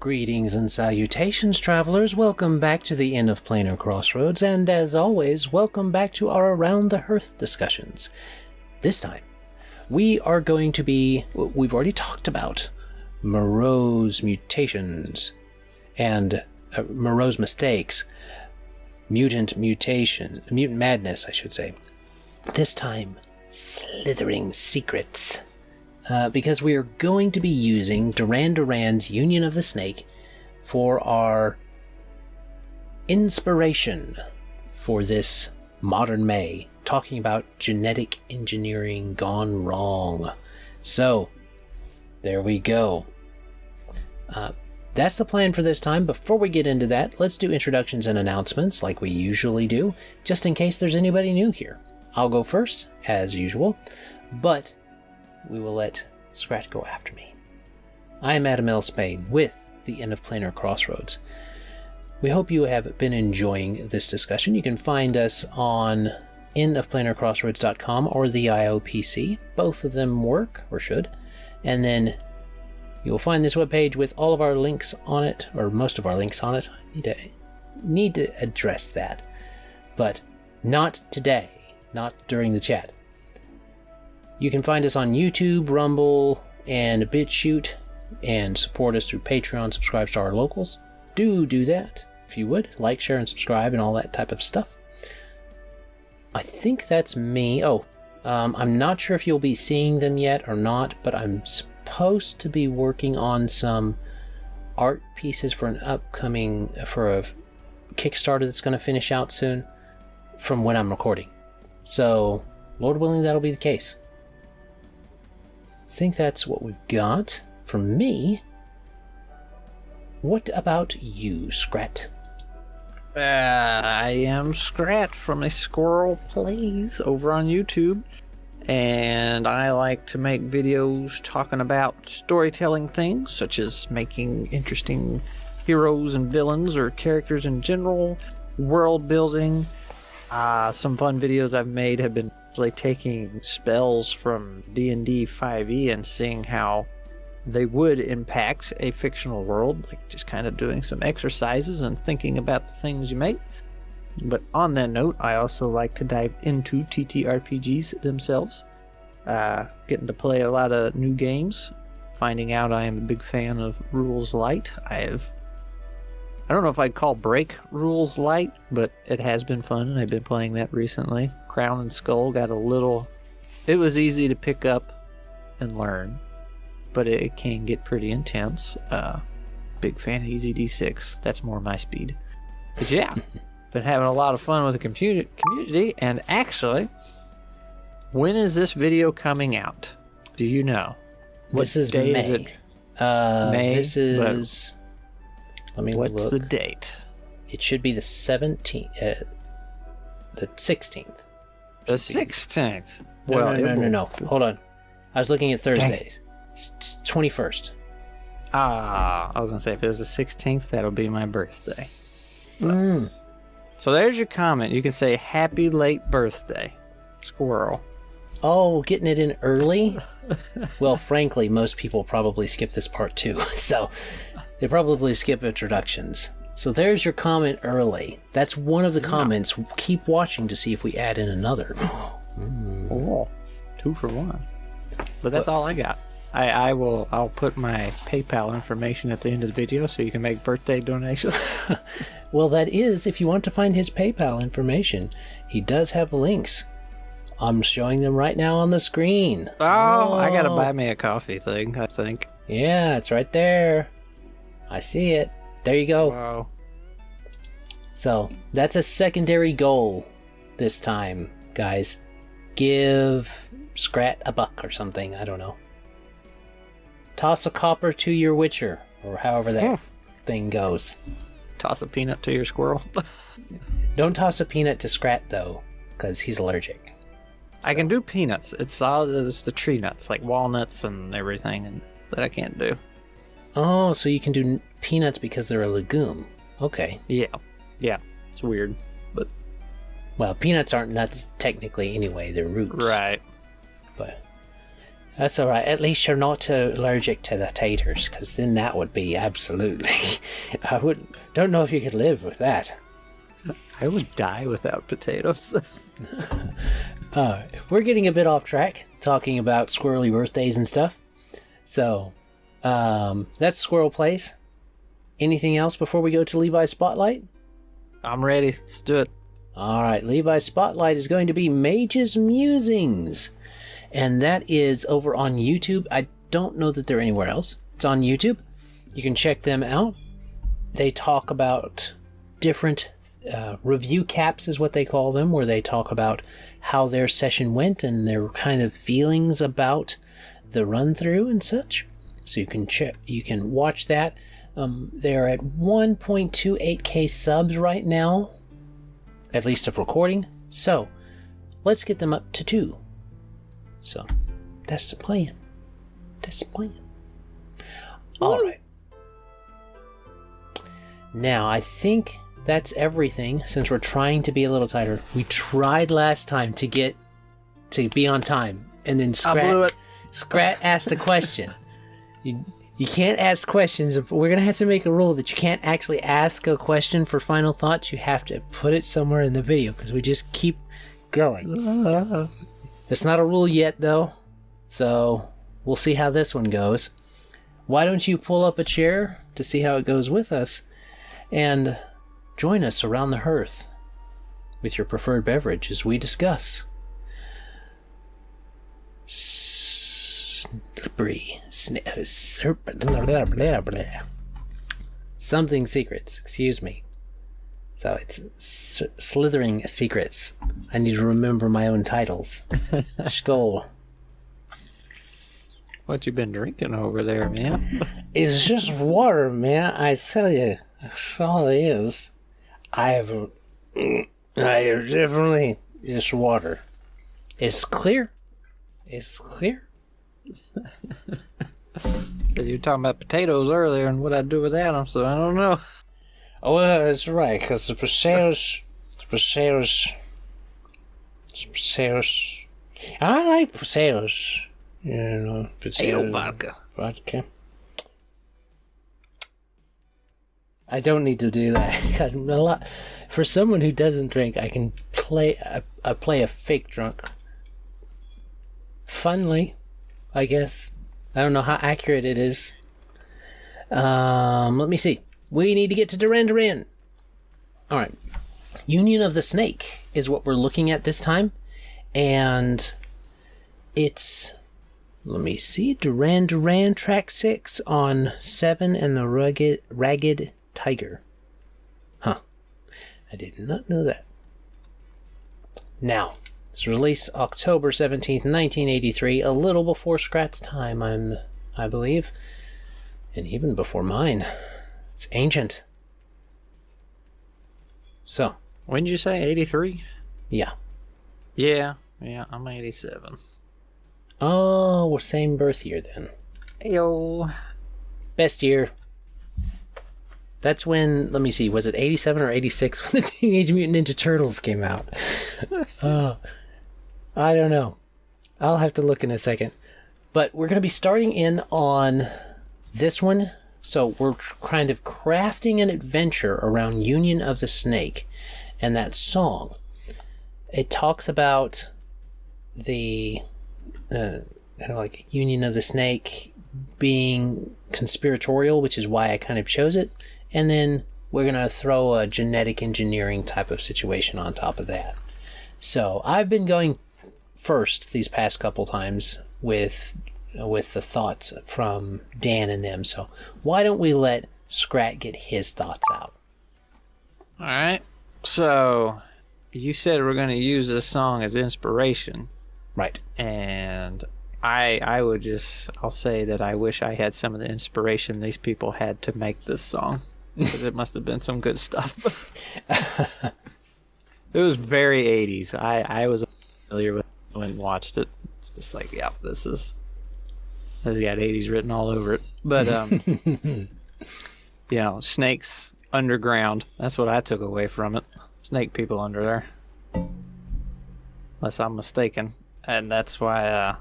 Greetings and salutations, travelers. Welcome back to the Inn of Planar Crossroads, and as always, welcome back to our Around the Hearth discussions. This time, we are going to be... We've already talked about Moreau's mutations and Moreau's mistakes. Mutant madness, I should say. This time, slithering secrets. Because we are going to be using Duran's Union of the Snake for our inspiration for this modern May, talking about genetic engineering gone wrong. So, there we go. That's the plan for this time. Before we get into that, let's do introductions and announcements like we usually do, just in case there's anybody new here. I'll go first, as usual, but we will let Scrat go after me. I am Adam L. Spain with the Inn of Planar Crossroads. We hope you have been enjoying this discussion. You can find us on innofplanarcrossroads.com or the IOPC. Both of them work, or should. And then you'll find this webpage with all of our links on it, or most of our links on it. I need to address that. But not today. Not during the chat. You can find us on YouTube, Rumble, and BitChute, and support us through Patreon, subscribe to our locals. Do that, if you would. Like, share, and subscribe, and all that type of stuff. I think that's me. I'm not sure if you'll be seeing them yet or not, but I'm supposed to be working on some art pieces for a Kickstarter that's going to finish out soon from when I'm recording. So, Lord willing, that'll be the case. I think that's what we've got from me. What about you, Scrat? I am Scrat from A Squirrel Plays over on YouTube, and I like to make videos talking about storytelling things, such as making interesting heroes and villains or characters in general, world building. Some fun videos I've made have been like taking spells from D&D 5e and seeing how they would impact a fictional world, like just kind of doing some exercises and thinking about the things you make. But on that note, I also like to dive into TTRPGs themselves, getting to play a lot of new games, finding out I am a big fan of Rules Light. I don't know if I'd call Break Rules light, but it has been fun, and I've been playing that recently. Crown and Skull got it was easy to pick up and learn, but it can get pretty intense. Big fan of Easy D6. That's more my speed. But yeah, been having a lot of fun with the community, and actually, when is this video coming out? Do you know? This is May. Is it? May? This is... Let me What's look. the date? It should be the 17th. The 16th. The 16th. No. Hold on. I was looking at Thursdays. It's 21st. I was going to say, if it was the 16th, that'll be my birthday. Mm. So there's your comment. You can say, happy late birthday, Squirrel. Oh, getting it in early? Well, frankly, most people probably skip this part too. So... they probably skip introductions. So there's your comment early. That's one of the comments. Keep watching to see if we add in another. Oh, 2 for 1. But that's all I got. I'll put my PayPal information at the end of the video so you can make birthday donations. Well, that is if you want to find his PayPal information. He does have links. I'm showing them right now on the screen. Oh, I gotta buy me a coffee thing, I think. Yeah, it's right there. I see it. There you go. Wow. So, that's a secondary goal this time, guys. Give Scrat a buck or something. I don't know. Toss a copper to your witcher, or however that thing goes. Toss a peanut to your squirrel. Don't toss a peanut to Scrat, though, because he's allergic. I can do peanuts. It's the tree nuts, like walnuts and everything, and that I can't do. Oh, so you can do peanuts because they're a legume. Okay. Yeah. It's weird, but... Well, peanuts aren't nuts technically anyway. They're roots. Right. But That's all right. At least you're not allergic to the taters, because then that would be absolutely... don't know if you could live with that. I would die without potatoes. We're getting a bit off track, talking about squirrely birthdays and stuff. So, that's Squirrel Plays. Anything else before we go to Levi's Spotlight? I'm ready. Let's do it. All right, Levi's Spotlight is going to be Mage's Musings. And that is over on YouTube. I don't know that they're anywhere else. It's on YouTube. You can check them out. They talk about different review caps is what they call them, where they talk about how their session went and their kind of feelings about the run through and such. So you can watch that. They're at 1.28k subs right now, at least of recording. So let's get them up to 2. So that's the plan. All right. Now I think that's everything, since we're trying to be a little tighter. We tried last time to be on time, and then Scrat asked a question. You can't ask questions. We're going to have to make a rule that you can't actually ask a question for final thoughts. You have to put it somewhere in the video, because we just keep going. It's not a rule yet, though, so we'll see how this one goes. Why don't you pull up a chair to see how it goes with us, and join us around the hearth with your preferred beverage as we discuss something secrets, excuse me. So it's Slithering Secrets. I need to remember my own titles. Skull. What you been drinking over there, man? It's just water, man. I tell you, that's all it is. I have definitely just water. It's clear. It's clear. You were talking about potatoes earlier and what I'd do without them, so I don't know. Oh, well, that's right, because the potatoes, I like potatoes, Potato vodka. I don't need to do that. For someone who doesn't drink, I can play a fake drunk. Funly, I guess. I don't know how accurate it is. Let me see. We need to get to Duran. All right. Union of the Snake is what we're looking at this time. And it's, let me see, Duran, track 6 on 7 and the Ragged Tiger. Huh. I did not know that. Now, it's released October 17th, 1983, a little before Scrat's time, I believe. And even before mine. It's ancient. So. When did you say 83? Yeah. Yeah, I'm 87. Oh, we're same birth year then. Ayo. Best year. That's when, let me see, was it 87 or 86 when the Teenage Mutant Ninja Turtles came out? I don't know. I'll have to look in a second. But we're going to be starting in on this one. So we're kind of crafting an adventure around Union of the Snake and that song. It talks about the kind of like Union of the Snake being conspiratorial, which is why I kind of chose it. And then we're going to throw a genetic engineering type of situation on top of that. So I've been going first these past couple times with the thoughts from Dan and them. So why don't we let Scrat get his thoughts out? All right. So you said we're going to use this song as inspiration. Right. And I'll say that I wish I had some of the inspiration these people had to make this song. Because it must have been some good stuff. It was very 80s. I was familiar with it when I watched it. It's just like, yeah, this has got 80s written all over it. But, snakes underground. That's what I took away from it. Snake people under there. Unless I'm mistaken. And that's why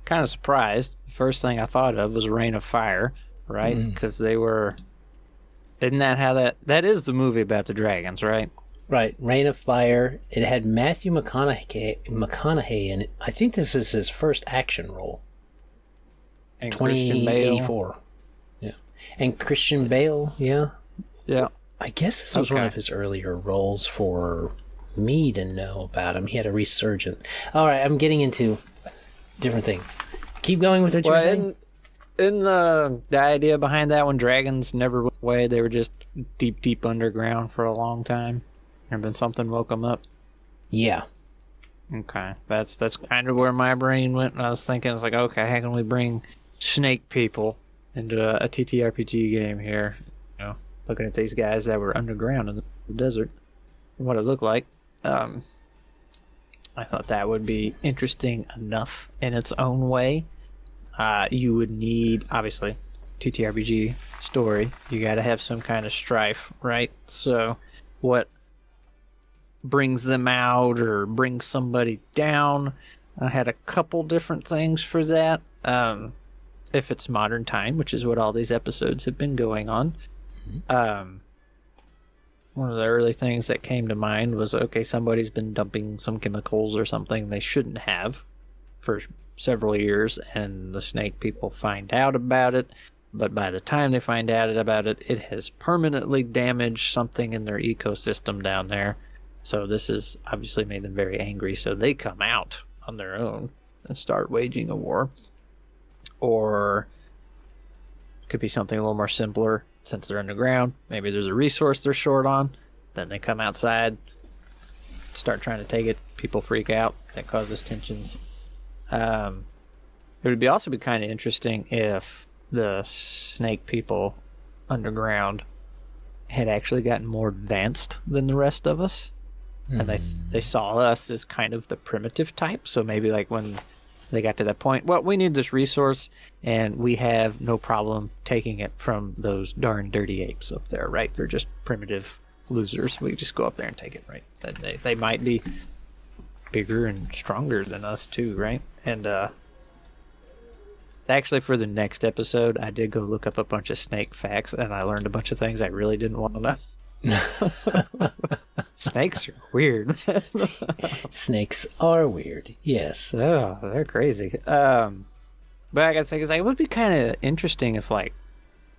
kind of surprised. The first thing I thought of was Rain of Fire, right? Because they were... Isn't that how that is the movie about the dragons, right? Right, Rain of Fire. It had Matthew McConaughey in it. I think this is his first action role. And Christian Bale. 2084. Yeah. And Christian Bale, yeah. Yeah. I guess this was one of his earlier roles for me to know about him. He had a resurgence. All right, I'm getting into different things. Keep going with what you were saying. In the idea behind that one, dragons never went away. They were just deep, deep underground for a long time. And then something woke them up. Yeah. Okay. That's kind of where my brain went. And I was thinking, it's like, okay, how can we bring snake people into a TTRPG game here? You know, looking at these guys that were underground in the desert and what it looked like. I thought that would be interesting enough in its own way. You would need, obviously, TTRPG story. You got to have some kind of strife, right? So what brings them out or brings somebody down? I had a couple different things for that. If it's modern time, which is what all these episodes have been going on. One of the early things that came to mind was, okay, somebody's been dumping some chemicals or something they shouldn't have for several years, and the snake people find out about it. But by the time they find out about it, it has permanently damaged something in their ecosystem down there. So this has obviously made them very angry. So they come out on their own and start waging a war. Or it could be something a little more simpler. Since they're underground, maybe there's a resource they're short on. Then they come outside, start trying to take it. People freak out. That causes tensions. It would also be kind of interesting if the snake people underground had actually gotten more advanced than the rest of us. And they saw us as kind of the primitive type. So maybe like when they got to that point, well, we need this resource and we have no problem taking it from those darn dirty apes up there, right? They're just primitive losers. We just go up there and take it, right? And they might be bigger and stronger than us too, right? And actually for the next episode, I did go look up a bunch of snake facts and I learned a bunch of things I really didn't want to know. Snakes are weird. Snakes are weird, yes. Oh, they're crazy. But I gotta say, because it would be kind of interesting if, like,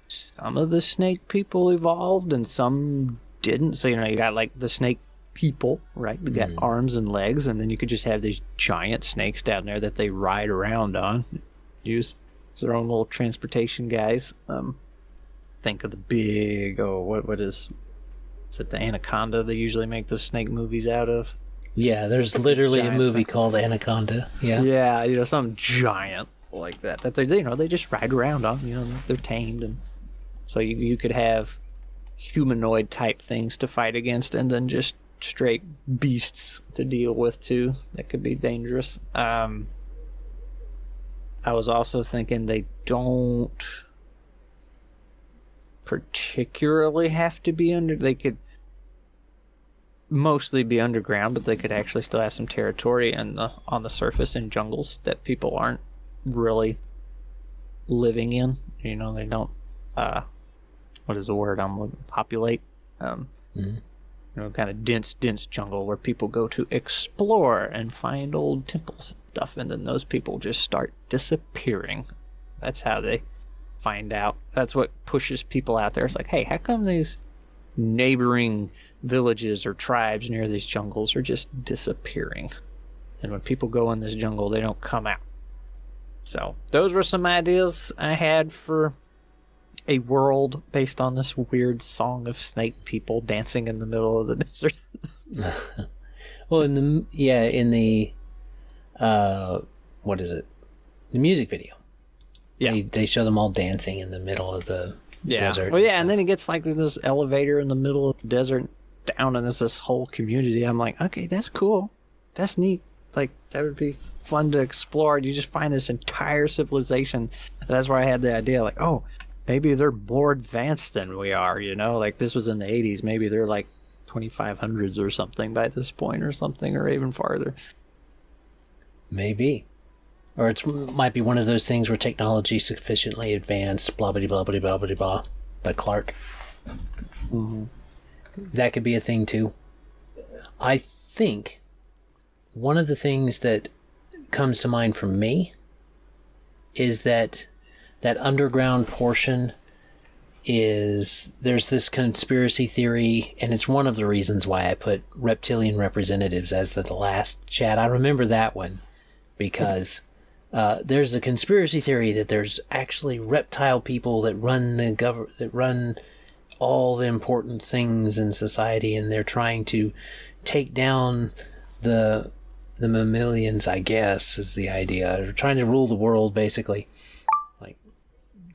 some of the snake people evolved and some didn't. So, you know, you got, like, the snake people, right? You got arms and legs, and then you could just have these giant snakes down there that they ride around on. Use their own little transportation guys. Think of the big, what is it, the anaconda they usually make those snake movies out of? Yeah, there's literally a movie called Anaconda. Yeah. Yeah, you know, something giant like that they, you know, they just ride around on, you know, they're tamed. And so you could have humanoid type things to fight against and then just straight beasts to deal with too. That could be dangerous. I was also thinking they don't particularly have to be they could mostly be underground, but they could actually still have some territory on the surface in jungles that people aren't really living in. You know, they don't what is the word I'm looking, populate. You know, kind of dense jungle where people go to explore and find old temples and stuff, and then those people just start disappearing. That's how they find out. That's what pushes people out there. It's like, hey, how come these neighboring villages or tribes near these jungles are just disappearing? And when people go in this jungle, they don't come out. So those were some ideas I had for a world based on this weird song of snake people dancing in the middle of the desert. Well, in the what is it? The music video. Yeah, they show them all dancing in the middle of the desert. Well, yeah, and then it gets like this elevator in the middle of the desert down, and there's this whole community. I'm like, okay, that's cool. That's neat. Like, that would be fun to explore. You just find this entire civilization. That's where I had the idea, like, oh, maybe they're more advanced than we are, you know? Like, this was in the 80s. Maybe they're like 2500s or something by this point or something, or even farther. Maybe. or it might be one of those things where technology is sufficiently advanced, blah, blah, blah, blah, blah, blah, blah, by Clark. Mm-hmm. That could be a thing, too. I think one of the things that comes to mind for me is that underground portion is, there's this conspiracy theory, and it's one of the reasons why I put reptilian representatives as the last chat. I remember that one because there's a conspiracy theory that there's actually reptile people that run that run all the important things in society, and they're trying to take down the mammalians, I guess, is the idea. They're trying to rule the world, basically. Like,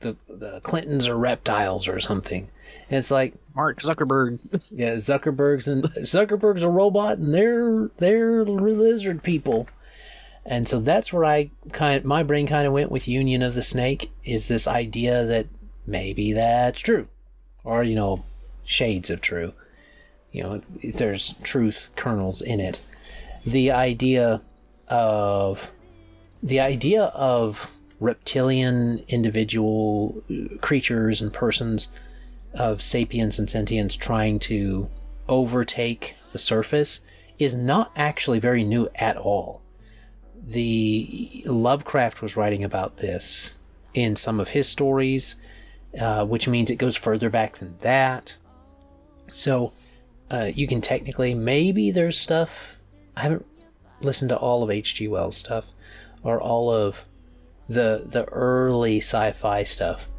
the Clintons are reptiles or something. And it's like... Mark Zuckerberg. Yeah, Zuckerberg's a robot, and they're lizard people. And so that's where my brain kind of went with Union of the Snake, is this idea that maybe that's true. Or, shades of true. There's truth kernels in it. The idea of reptilian individual creatures and persons of sapience and sentience trying to overtake the surface is not actually very new at all. The Lovecraft was writing about this in some of his stories, which means it goes further back than that. So you can technically, maybe there's stuff. I haven't listened to all of H.G. Wells' stuff or all of the early sci-fi stuff,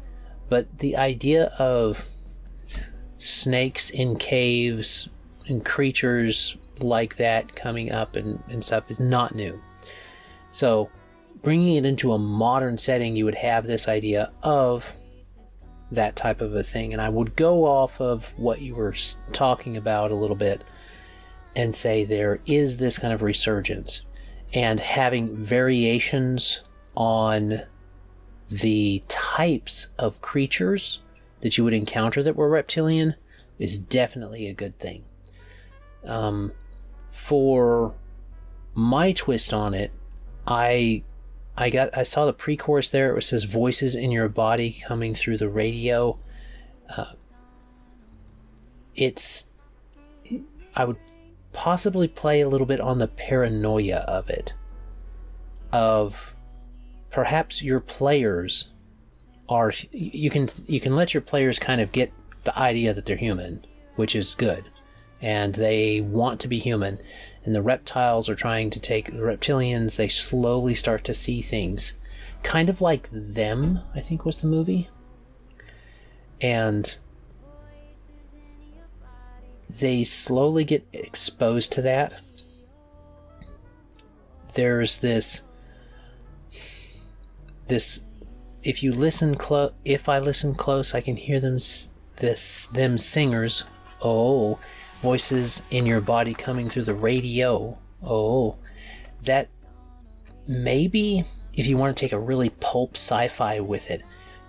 but the idea of snakes in caves and creatures like that coming up and stuff is not new. So bringing it into a modern setting, you would have this idea of that type of a thing. And I would go off of what you were talking about a little bit and say there is this kind of resurgence, and having variations on the types of creatures that you would encounter that were reptilian is definitely a good thing. For my twist on it, I saw the pre-chorus there. It says voices in your body coming through the radio. I would possibly play a little bit on the paranoia of it. Of perhaps your players are, you can let your players kind of get the idea that they're human, which is good. And they want to be human. And the reptiles are trying to take the reptilians. They slowly start to see things. Kind of like Them, I think was the movie. And they slowly get exposed to that. There's this if I listen close, I can hear them singers. Oh, voices in your body coming through the radio. Oh, that maybe if you want to take a really pulp sci-fi with it,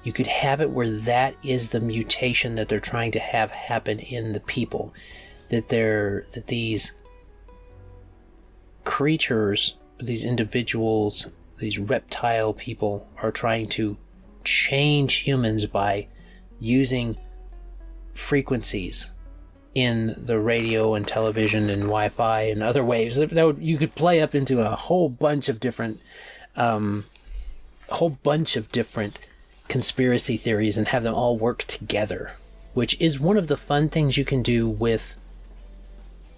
you could have it where that is the mutation that they're trying to have happen in the people. That these creatures, these individuals, these reptile people are trying to change humans by using frequencies in the radio and television and Wi-Fi and other waves. You could play up into a whole bunch of different conspiracy theories and have them all work together, which is one of the fun things you can do with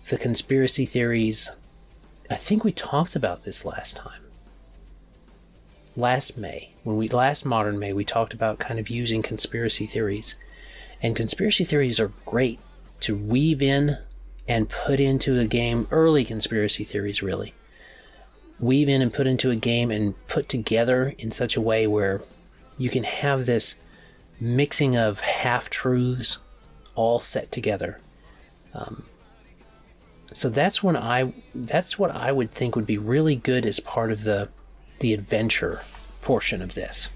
the conspiracy theories. I think we talked about this last time. Last Modern May, we talked about kind of using conspiracy theories. And conspiracy theories are great to weave in and put into a game. Early conspiracy theories, really. Weave in and put into a game and put together in such a way where you can have this mixing of half-truths all set together. So that's what I would think would be really good as part of the adventure portion of this,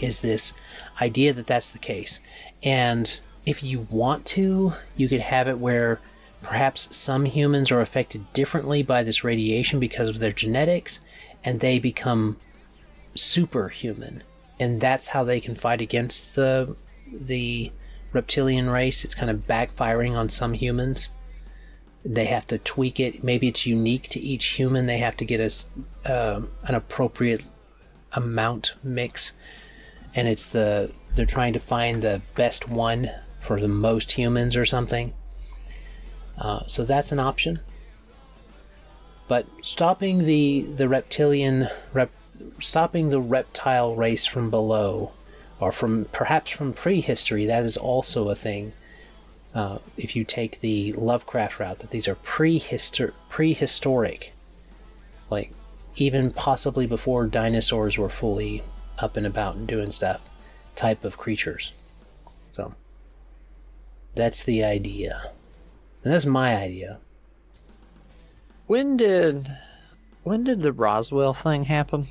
is this idea that that's the case. And if you want to, you could have it where perhaps some humans are affected differently by this radiation because of their genetics, and they become superhuman, and that's how they can fight against the reptilian race. It's kind of backfiring on some humans. They have to tweak it. Maybe it's unique to each human. They have to get an appropriate amount mix, and they're trying to find the best one for the most humans or something. So that's an option. But stopping the reptile race from below, or perhaps from prehistory, that is also a thing. If you take the Lovecraft route, that these are prehistoric, like even possibly before dinosaurs were fully up and about and doing stuff, type of creatures. So that's the idea. And that's my idea. When did the Roswell thing happen?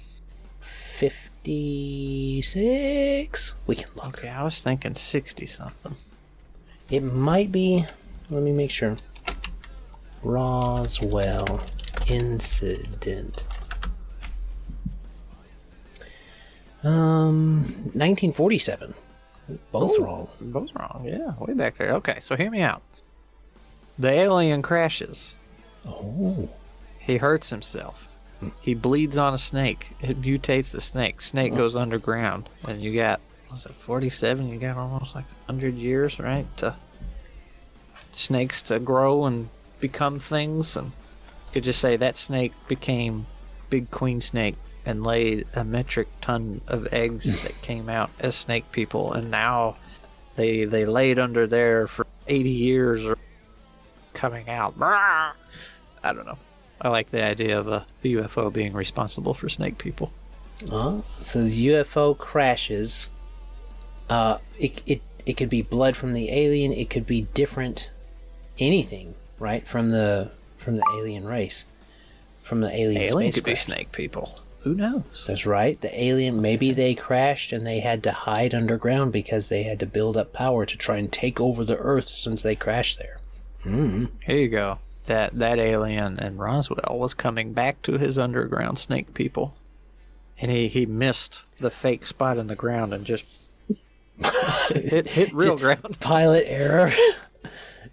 56? We can look. Okay, I was thinking 60 something. It might be. Let me make sure. Roswell incident. 1947. Both wrong. Both wrong, yeah. Way back there. Okay, so hear me out. The alien crashes. Oh. He hurts himself. He bleeds on a snake. It mutates the snake. Snake goes underground. And you got, was it 47? You got almost like 100 years, right? To snakes to grow and become things. And you could just say that snake became big queen snake and laid a metric ton of eggs that came out as snake people. And now they laid under there for 80 years or coming out. I don't know. I like the idea of a UFO being responsible for snake people. So the UFO crashes. It could be blood from the alien. It could be different, anything, right, from the alien race, from the alien spacecraft. Could be snake people. Who knows? That's right. The alien, maybe they crashed and they had to hide underground because they had to build up power to try and take over the Earth since they crashed there. Here you go. That alien in Roswell was coming back to his underground snake people, and he missed the fake spot in the ground and just hit real ground. Pilot error.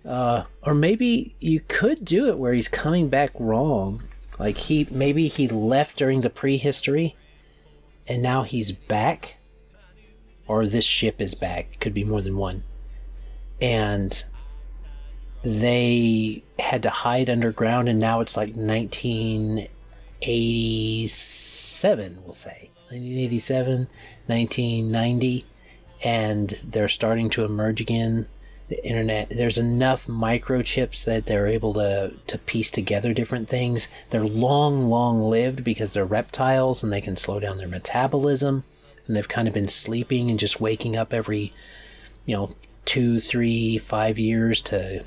Or maybe you could do it where he's coming back wrong. Like maybe he left during the prehistory, and now he's back. Or this ship is back. Could be more than one. And they had to hide underground, and now it's like 1987, we'll say. 1987, 1990, and they're starting to emerge again. The internet, there's enough microchips that they're able to piece together different things. They're long lived because they're reptiles and they can slow down their metabolism, and they've kind of been sleeping and just waking up every 2, 3, 5 years to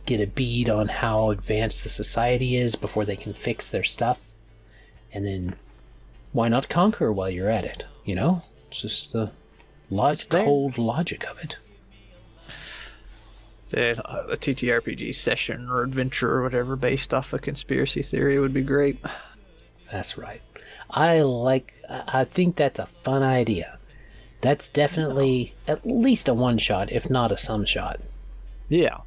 get a bead on how advanced the society is before they can fix their stuff. And then why not conquer while you're at it? It's just the cold logic of it. A TTRPG session or adventure or whatever based off a conspiracy theory would be great. That's right. I think that's a fun idea. That's definitely at least a one shot, if not a some shot. Yeah,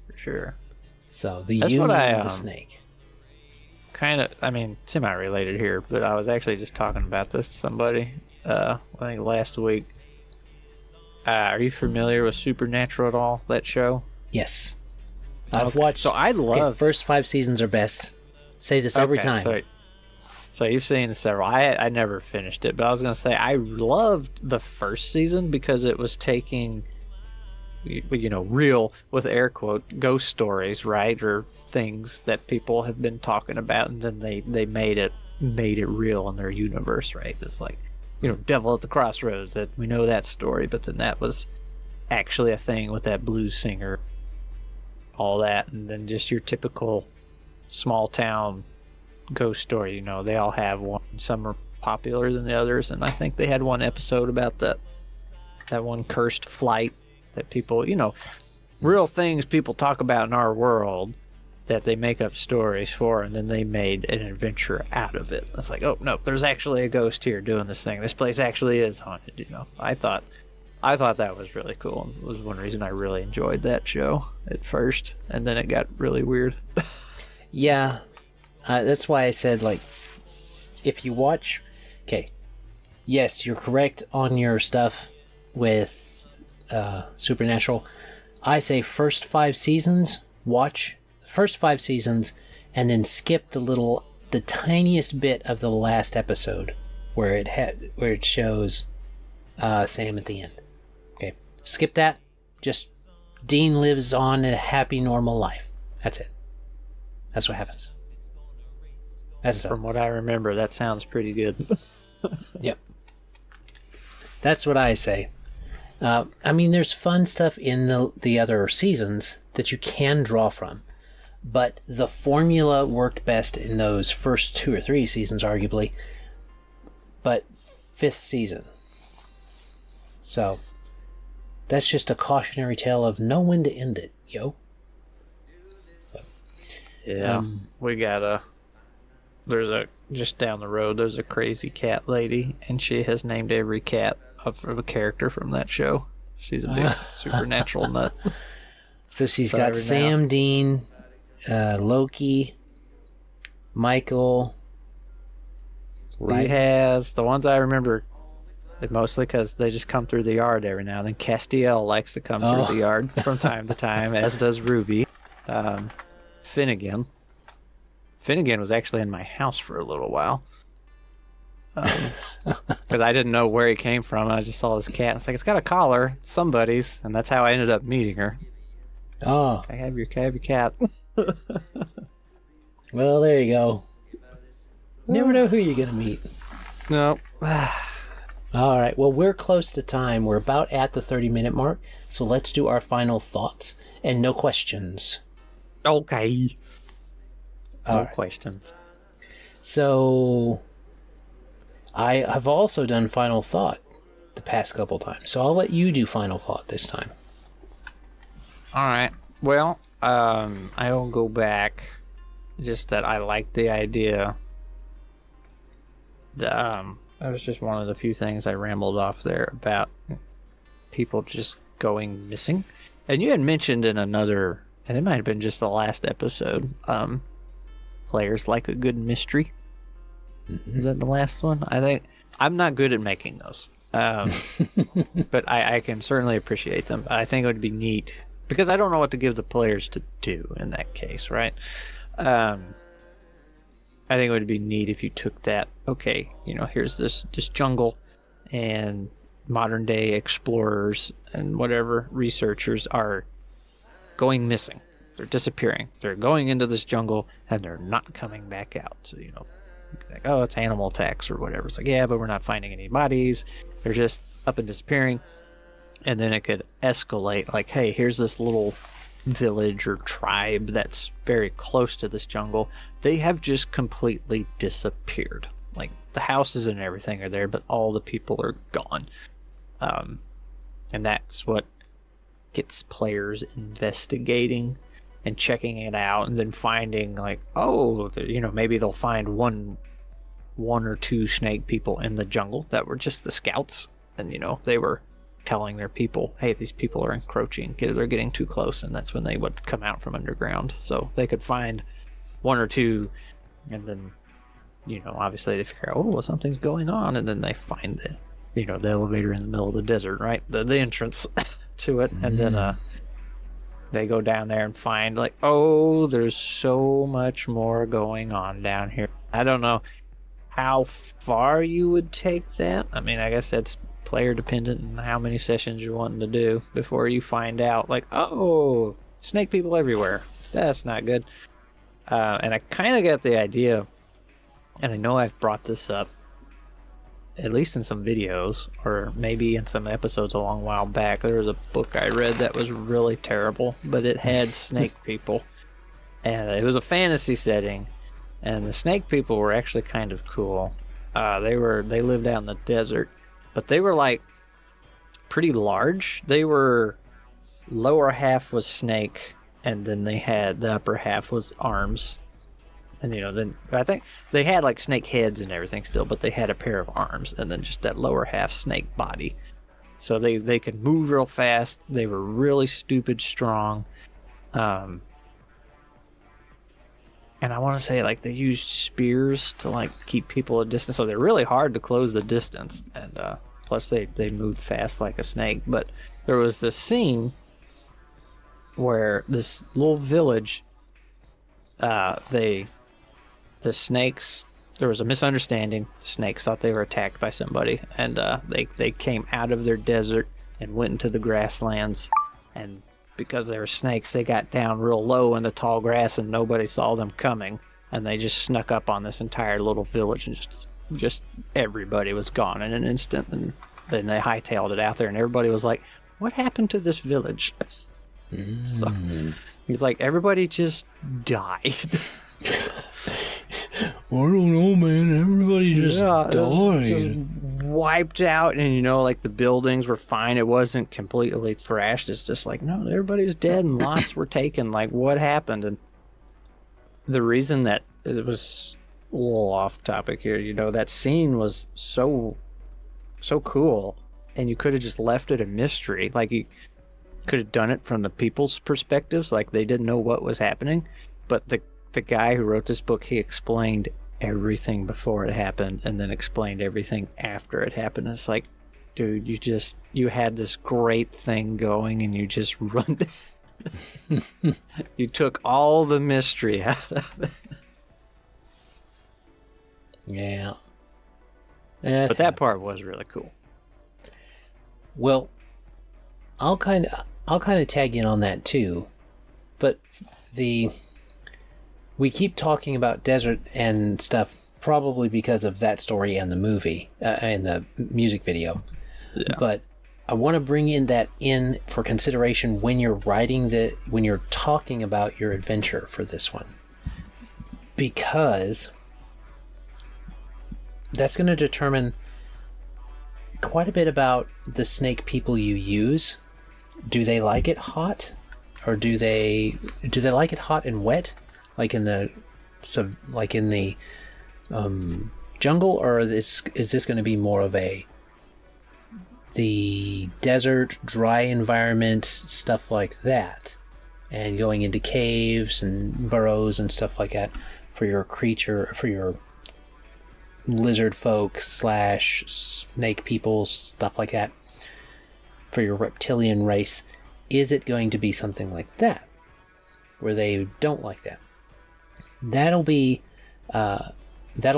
for sure. So the union of the snake. Kind of, semi-related here, but I was actually just talking about this to somebody, I think last week. Are you familiar with Supernatural at all, that show? Yes. I've watched... So I love... first 5 seasons are best. Say this every time. So you've seen several. I never finished it, but I was going to say I loved the first season because it was taking, real, with air quote, ghost stories, right? Or things that people have been talking about, and then they made it real in their universe, right? It's like, Devil at the Crossroads, that we know that story, but then that was actually a thing with that blues singer, all that, and then just your typical small town ghost story. They all have one. Some are popular than the others, and I think they had one episode about that one cursed flight that people, real things people talk about in our world, that they make up stories for, and then they made an adventure out of it. It's like, oh no, there's actually a ghost here doing this thing. This place actually is haunted. You know, I thought that was really cool. It was one reason I really enjoyed that show at first, and then it got really weird. Yeah, that's why I said, like, if you watch... Okay, yes, you're correct on your stuff with Supernatural. I say first 5 seasons, watch the first 5 seasons, and then skip the tiniest bit of the last episode where it shows Sam at the end. Okay, skip that. Just Dean lives on a happy, normal life. That's it. That's what happens. That's From what I remember, that sounds pretty good. Yep. That's what I say. I mean, there's fun stuff in the other seasons that you can draw from, but the formula worked best in those first 2 or 3 seasons, arguably, but 5th season. So, that's just a cautionary tale of know when to end it, yo. Yeah, just down the road, there's a crazy cat lady, and she has named every cat of a character from that show. She's a big supernatural nut. So she's got Sam, Dean, Loki, Michael. Right. He has the ones I remember mostly because they just come through the yard every now and then. Castiel likes to come through the yard from time to time, as does Ruby. Finnegan was actually in my house for a little while. Because I didn't know where he came from, and I just saw this cat. It's like, it's got a collar. It's somebody's, and that's how I ended up meeting her. Oh. I have your cat. Well, there you go. Never know who you're going to meet. No. All right. Well, we're close to time. We're about at the 30-minute mark, so let's do our final thoughts. And no questions. Okay. No right. questions. So, I have also done final thought the past couple times, so I'll let you do final thought this time. All right. Well, I'll go back. Just that I like the idea. That was just one of the few things I rambled off there about people just going missing. And you had mentioned in another, and it might have been just the last episode, players like a good mystery. Mm-hmm. Is that the last one? I think I'm not good at making those. But I can certainly appreciate them. I think it would be neat because I don't know what to give the players to do in that case, right? I think it would be neat if you took that, okay, here's this jungle, and modern day explorers and whatever researchers are going missing. They're disappearing. They're going into this jungle and they're not coming back out. So, like, oh, it's animal attacks or whatever. It's like, yeah, but we're not finding any bodies. They're just up and disappearing. And then it could escalate like, hey, here's this little village or tribe that's very close to this jungle. They have just completely disappeared. Like, the houses and everything are there, but all the people are gone. And that's what gets players investigating and checking it out, and then finding like, oh, maybe they'll find one or two snake people in the jungle that were just the scouts, and they were telling their people, hey, these people are encroaching, they're getting too close, and that's when they would come out from underground. So they could find one or two, and then obviously they figure out, oh, well, something's going on, and then they find the elevator in the middle of the desert, right, the entrance to it. And then they go down there and find like, oh, there's so much more going on down here. I don't know how far you would take that. I mean, I guess that's player dependent and how many sessions you're wanting to do before you find out like, oh, snake people everywhere. That's not good. And I kind of got the idea, and I know I've brought this up at least in some videos or maybe in some episodes a long while back. There was a book I read that was really terrible, but it had snake people, and it was a fantasy setting, and the snake people were actually kind of cool. They lived out in the desert, but they were like pretty large. They were lower half was snake and then they had the upper half was arms. And, then I think they had like snake heads and everything still, but they had a pair of arms and then just that lower half snake body. So they could move real fast. They were really stupid strong. And I want to say like they used spears to like keep people at distance. So they're really hard to close the distance. And plus they moved fast like a snake. But there was this scene where this little village, the snakes, there was a misunderstanding. The snakes thought they were attacked by somebody, and they came out of their desert and went into the grasslands, and because they were snakes, they got down real low in the tall grass and nobody saw them coming, and they just snuck up on this entire little village, and just everybody was gone in an instant. And then they hightailed it out there, and everybody was like, what happened to this village? So, he's like, everybody just died. I don't know, man. Everybody just died. Just wiped out, and like the buildings were fine. It wasn't completely thrashed. It's just like, no, everybody was dead and lots were taken. Like, what happened? And the reason that it was a little off topic here, that scene was so cool, and you could have just left it a mystery. Like, you could have done it from the people's perspectives, like they didn't know what was happening, but the guy who wrote this book, he explained everything before it happened and then explained everything after it happened. It's like, dude, you had this great thing going and you just run you took all the mystery out of it. Yeah. But that part was really cool. Well, I'll kind of tag in on that too, but we keep talking about desert and stuff probably because of that story and the movie and the music video. Yeah. But I want to bring in that in for consideration when you're when you're talking about your adventure for this one, because that's going to determine quite a bit about the snake people you use. Do they like it hot, or do they like it hot and wet, like in the jungle, or is this going to be more of the desert, dry environment, stuff like that, and going into caves and burrows and stuff like that for your lizard folk / snake people, stuff like that, for your reptilian race? Is it going to be something like that, where they don't like that? That'll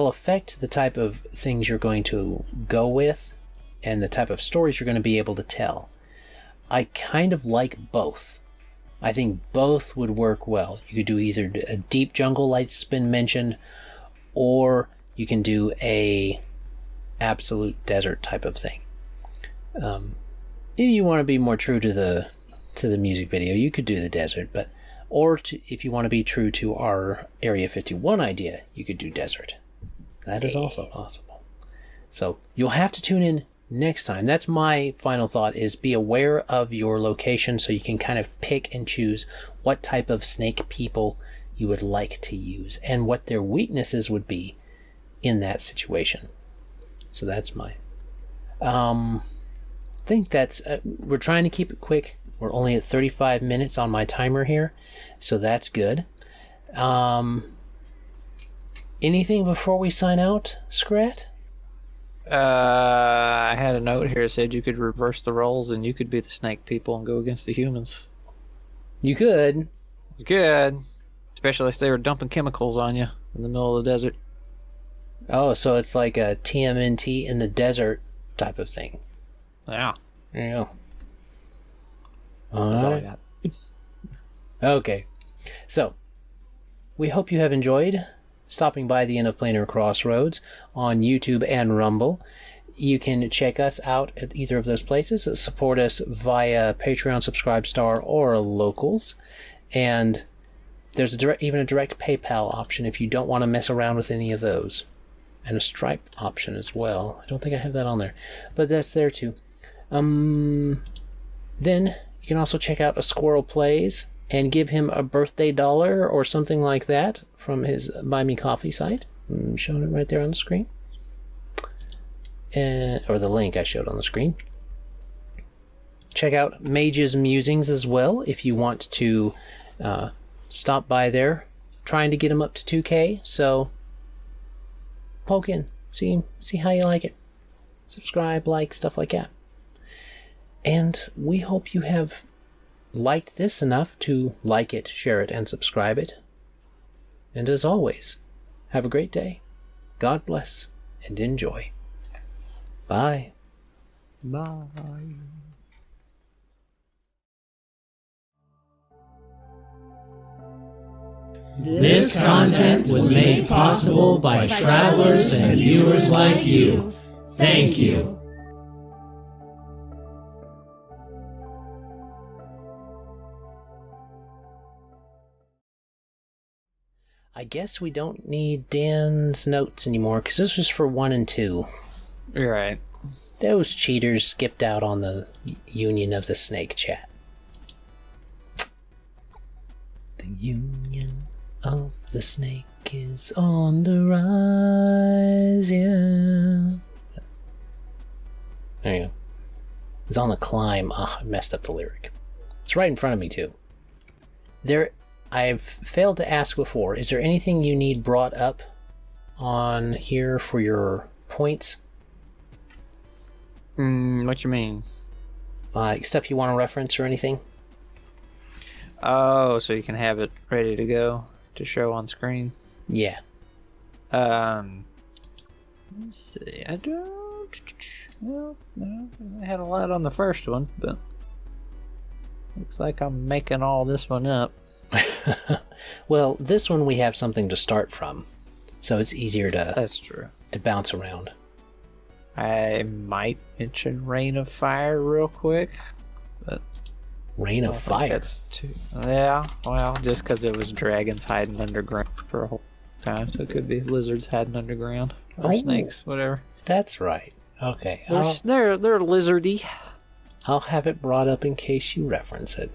affect the type of things you're going to go with and the type of stories you're going to be able to tell. I kind of like both. I think both would work well. You could do either a deep jungle like it's been mentioned, or you can do a absolute desert type of thing. If you want to be more true to the music video, you could do the desert, if you want to be true to our Area 51 idea, you could do desert. That is also possible. So you'll have to tune in next time. That's my final thought, is be aware of your location so you can kind of pick and choose what type of snake people you would like to use and what their weaknesses would be in that situation. So that's my... I think that's... we're trying to keep it quick. We're only at 35 minutes on my timer here, so that's good. Anything before we sign out, Scrat? I had a note here that said you could reverse the roles and you could be the snake people and go against the humans. You could. You could. Especially if they were dumping chemicals on you in the middle of the desert. Oh, so it's like a TMNT in the desert type of thing. Yeah. There you go. That's all I got. Okay. So, we hope you have enjoyed stopping by the End of Planar Crossroads on YouTube and Rumble. You can check us out at either of those places. Support us via Patreon, Subscribestar, or Locals. And there's even a direct PayPal option if you don't want to mess around with any of those. And a Stripe option as well. I don't think I have that on there, but that's there too. Then you can also check out A Squirrel Plays and give him a birthday dollar or something like that from his Buy Me Coffee site. I'm showing it right there on the screen. Or the link I showed on the screen. Check out Mage's Musings as well if you want to stop by there. Trying to get him up to 2K, so poke in. See how you like it. Subscribe, like, stuff like that. And we hope you have liked this enough to like it, share it, and subscribe it. And as always, have a great day. God bless and enjoy. Bye. Bye. This content was made possible by travelers and viewers like you. Thank you. I guess we don't need Dan's notes anymore, because this was for 1 and 2. You're right. Those cheaters skipped out on the Union of the Snake chat. The Union of the Snake is on the rise, yeah. There you go. It's on the climb. I messed up the lyric. It's right in front of me, too. I've failed to ask before, is there anything you need brought up on here for your points? What you mean? Like stuff you want to reference or anything? Oh, so you can have it ready to go to show on screen? Yeah. Let's see. I don't... Well, no, I had a lot on the first one, but looks like I'm making all this one up. Well, this one we have something to start from, so it's easier to That's true. to bounce around. I might mention Rain of Fire real quick, but Rain of Fire. That's too. Yeah, well, just because it was dragons hiding underground for a whole time, so it could be lizards hiding underground or snakes, whatever. That's right. Okay, They're lizardy. I'll have it brought up in case you reference it.